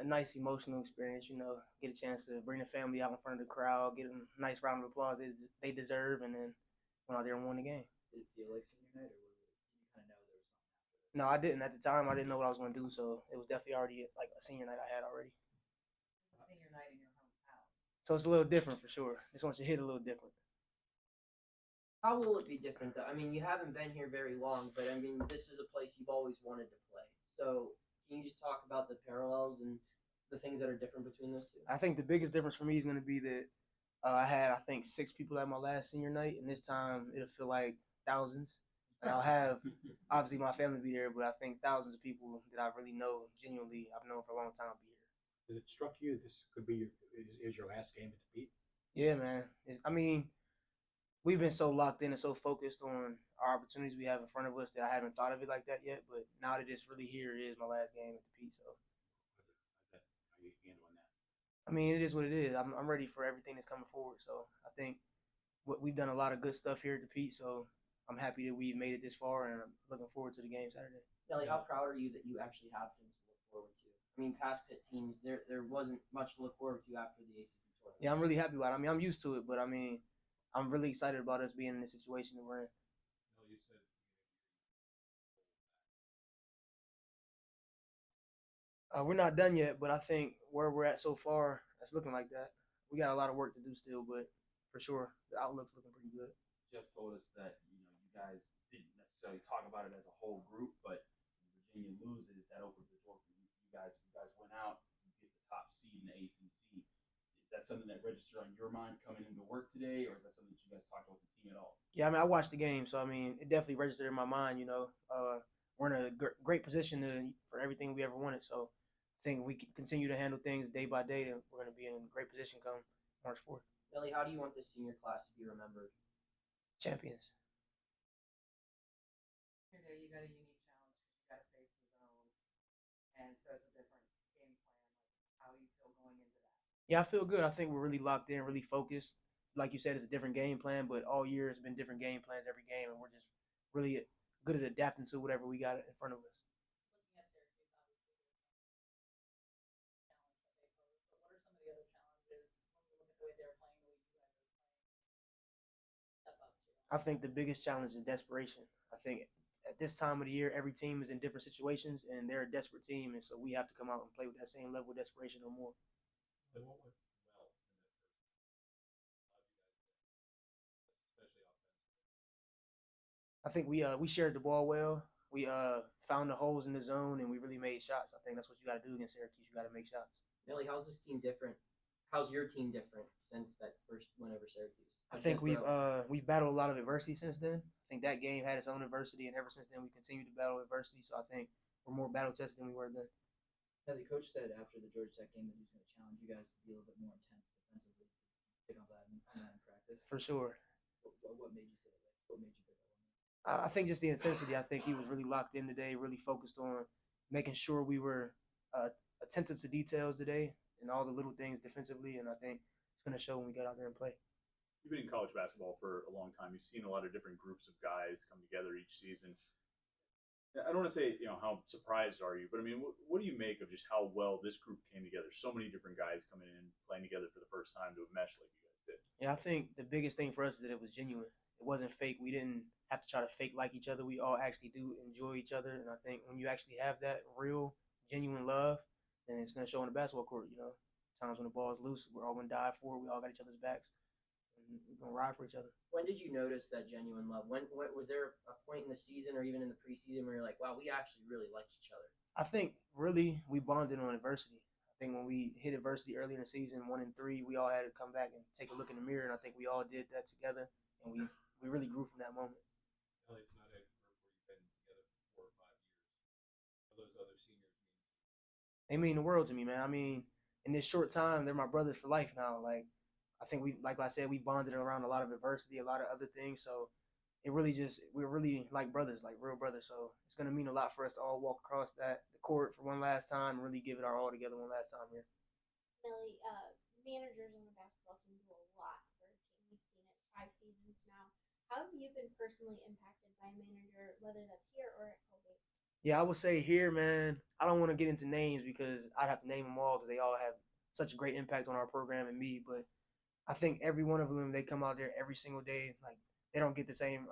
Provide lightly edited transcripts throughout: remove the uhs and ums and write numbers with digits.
a nice emotional experience. Get a chance to bring the family out in front of the crowd, get a nice round of applause they deserve, and then went out there and won the game. Did it feel like senior night, or did you kind of know there was something after this? No, I didn't at the time. I didn't know what I was going to do, so it was definitely already like a senior night I had already. Senior night in your hometown. So it's a little different for sure. This one should hit a little different. How will it be different, though? I mean, you haven't been here very long, but I mean, this is a place you've always wanted to play. So can you just talk about the parallels and the things that are different between those two? I think the biggest difference for me is going to be that I had, I think, 6 people at my last senior night, and this time it'll feel like thousands. And I'll have, obviously, my family be there, but I think thousands of people that I really know, genuinely, I've known for a long time, be here. Has it struck you this could be your last game at the Pete? Yeah, man. I mean, we've been so locked in and so focused on our opportunities we have in front of us that I haven't thought of it like that yet. But now that it's really here, it is my last game at the Pete. So, How you handling that? I mean, it is what it is. I'm ready for everything that's coming forward. So, I think we've done a lot of good stuff here at the Pete. So, I'm happy that we've made it this far, and I'm looking forward to the game Saturday. Nelly, how proud are you that you actually have things to look forward to? I mean, past Pitt teams, there wasn't much to look forward to after the ACC tournament. Yeah, I'm really happy about it. I mean, I'm used to it, but I mean, I'm really excited about us being in the situation that we're in. No, you said We're not done yet, but I think where we're at so far, it's looking like that. We got a lot of work to do still, but for sure, the outlook's looking pretty good. Jeff told us that you guys didn't necessarily talk about it as a whole group, but Virginia loses, that opens the door for you guys. You guys went out, you get the top seed in the ACC. Is that something that registered on your mind coming into work today, or is that something that you guys talked about with the team at all? Yeah, I mean, I watched the game, so I mean, it definitely registered in my mind. We're in a great position for everything we ever wanted. So I think we can continue to handle things day by day, and we're going to be in a great position come March 4th. Nelly, how do you want this senior class to be remembered? Champions. You got a unique challenge because you got to face the zone, and so it's a different game plan. Like, how do you feel going into that? Yeah, I feel good. I think we're really locked in, really focused. Like you said, it's a different game plan, but all year it's been different game plans every game, and we're just really good at adapting to whatever we got in front of us. Looking at Syracuse, obviously, there's a challenge that they pose, but what are some of the other challenges when you look at the way they're playing, the way you guys are playing, step up to? I think the biggest challenge is desperation. I think at this time of the year, every team is in different situations, and they're a desperate team, and so we have to come out and play with that same level of desperation or more. what went well in that first half? How'd you guys play, especially offensively? I think we shared the ball well. We found the holes in the zone, and we really made shots. I think that's what you got to do against Syracuse. You got to make shots. Nelly, how's this team different? How's your team different since that first win over Syracuse? I think we've battled a lot of adversity since then. I think that game had its own adversity, and ever since then we continue to battle adversity. So I think we're more battle tested than we were then. Now, the coach said after the Georgia Tech game that he was going to challenge you guys to be a little bit more intense defensively. Pick up that in practice. For sure. What made you say that? What made you pick up on that? I think just the intensity. I think he was really locked in today, really focused on making sure we were attentive to details today and all the little things defensively. And I think it's going to show when we get out there and play. You've been in college basketball for a long time. You've seen a lot of different groups of guys come together each season. I don't want to say, how surprised are you, but I mean, what do you make of just how well this group came together? So many different guys coming in, playing together for the first time to mesh like you guys did. Yeah, I think the biggest thing for us is that it was genuine. It wasn't fake. We didn't have to try to fake like each other. We all actually do enjoy each other. And I think when you actually have that real, genuine love, then it's going to show on the basketball court. Times when the ball is loose, we're all going to die for it. We all got each other's backs. We're going to ride for each other. When did you notice that genuine love? When was there a point in the season or even in the preseason where you're like, wow, we actually really like each other? I think really we bonded on adversity. I think when we hit adversity early in the season, 1-3, we all had to come back and take a look in the mirror, and I think we all did that together, and we really grew from that moment. Nelly, it's not a group where you've been together for 4 or 5 years. What those other seniors mean to you? They mean the world to me, man. I mean, in this short time, they're my brothers for life now. Like, I think like I said, we bonded around a lot of adversity, a lot of other things. So we're really like brothers, like real brothers. So it's going to mean a lot for us to all walk across the court for one last time and really give it our all together one last time here. Nelly, managers on the basketball team do a lot for a team. We've seen it 5 seasons now. How have you been personally impacted by a manager, whether that's here or at Colgate? Yeah, I would say here, man. I don't want to get into names because I'd have to name them all because they all have such a great impact on our program and me. But I think every one of them, they come out there every single day. Like they don't get the same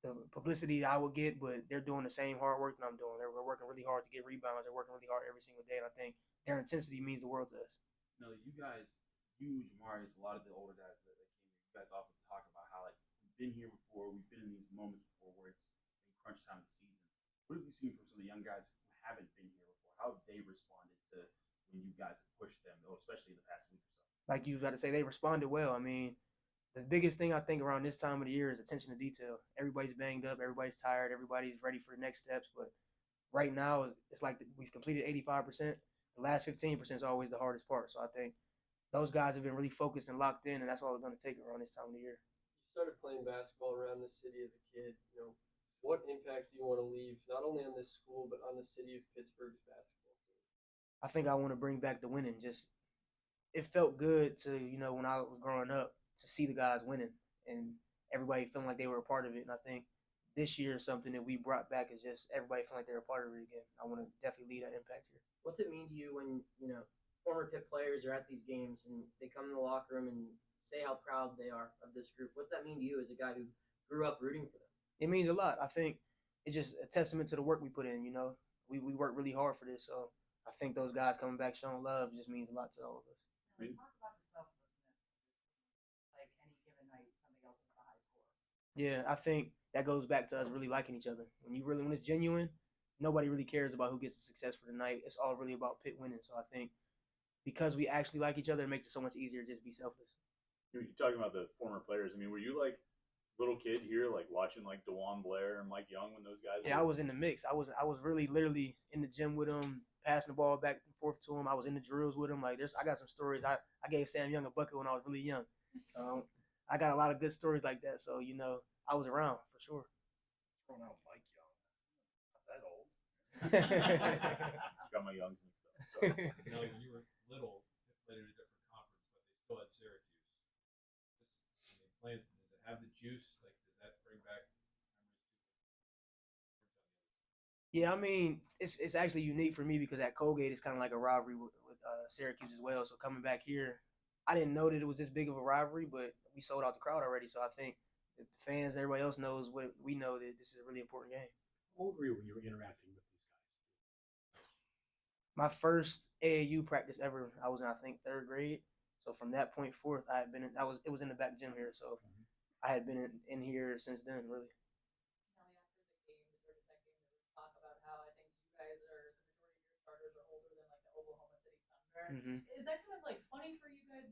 the publicity that I would get, but they're doing the same hard work that I'm doing. They're working really hard to get rebounds. They're working really hard every single day, and I think their intensity means the world to us. No, you guys, you, Jamarius, a lot of the older guys that came here, you guys often talk about how like we've been here before, we've been in these moments before where it's in crunch time of the season. What have you seen from some of the young guys who haven't been here before? How have they responded to when you guys have pushed them, or especially in the past week or so? Like you got to say, they responded well. I mean, the biggest thing I think around this time of the year is attention to detail. Everybody's banged up, everybody's tired, everybody's ready for the next steps. But right now, it's like we've completed 85%. The last 15% is always the hardest part. So I think those guys have been really focused and locked in, and that's all it's going to take around this time of the year. You started playing basketball around the city as a kid. What impact do you want to leave not only on this school but on the city of Pittsburgh's basketball scene? I think I want to bring back the winning. Just it felt good to when I was growing up to see the guys winning and everybody feeling like they were a part of it. And I think this year something that we brought back is just everybody feeling like they're a part of it again. I want to definitely leave that impact here. What's it mean to you when former Pitt players are at these games and they come in the locker room and say how proud they are of this group? What's that mean to you as a guy who grew up rooting for them? It means a lot. I think it's just a testament to the work we put in. We work really hard for this, so I think those guys coming back showing love just means a lot to all of us. Now, talk about the selflessness of this team. Like any given night, somebody else is the high scorer. Yeah, I think that goes back to us really liking each other. When it's genuine, nobody really cares about who gets the success for the night. It's all really about Pitt winning. So I think because we actually like each other, it makes it so much easier to just be selfless. You're talking about the former players. I mean, were you like little kid here, like watching like DeJuan Blair and Mike Young when those guys? Yeah, I was in the mix. I was really literally in the gym with them, passing the ball back and forth to him. I was in the drills with him. Like I got some stories. I gave Sam Young a bucket when I was really young. I got a lot of good stories like that. So I was around for sure. Throwing out Mike Young. Not that old. Got my Youngs mixed up. So. Now, when you were little, they played in a different conference, but they still had Syracuse. Does it have the juice? Like, does that bring back memories? Yeah, I mean, it's actually unique for me because at Colgate, it's kind of like a rivalry with Syracuse as well. So coming back here, I didn't know that it was this big of a rivalry, but we sold out the crowd already. So I think the fans, everybody else knows what we know, that this is a really important game. How old were you when you were interacting with these guys? My first AAU practice ever, I was in, I think, 3rd grade. So from that point forth, I had been in, it was in the back gym here. So I had been in here since then, really. Nelly, after the game, the Georgia Tech game, there was talk about how I think you guys are the majority of your starters are older than like the Oklahoma City Thunder. Mm-hmm. Is that kind of like funny for you guys?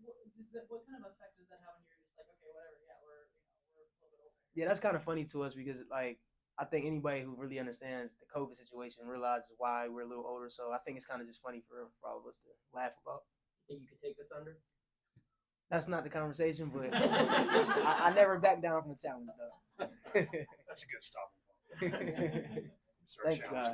What kind of effect does that have when you're just like, okay, whatever, yeah, we're a little bit older. Yeah, that's kind of funny to us because like I think anybody who really understands the COVID situation realizes why we're a little older. So I think it's kind of just funny for all of us to laugh about. You think you could take the Thunder? That's not the conversation, but I never back down from the challenge, though. That's a good stopping point. Thank you, guys.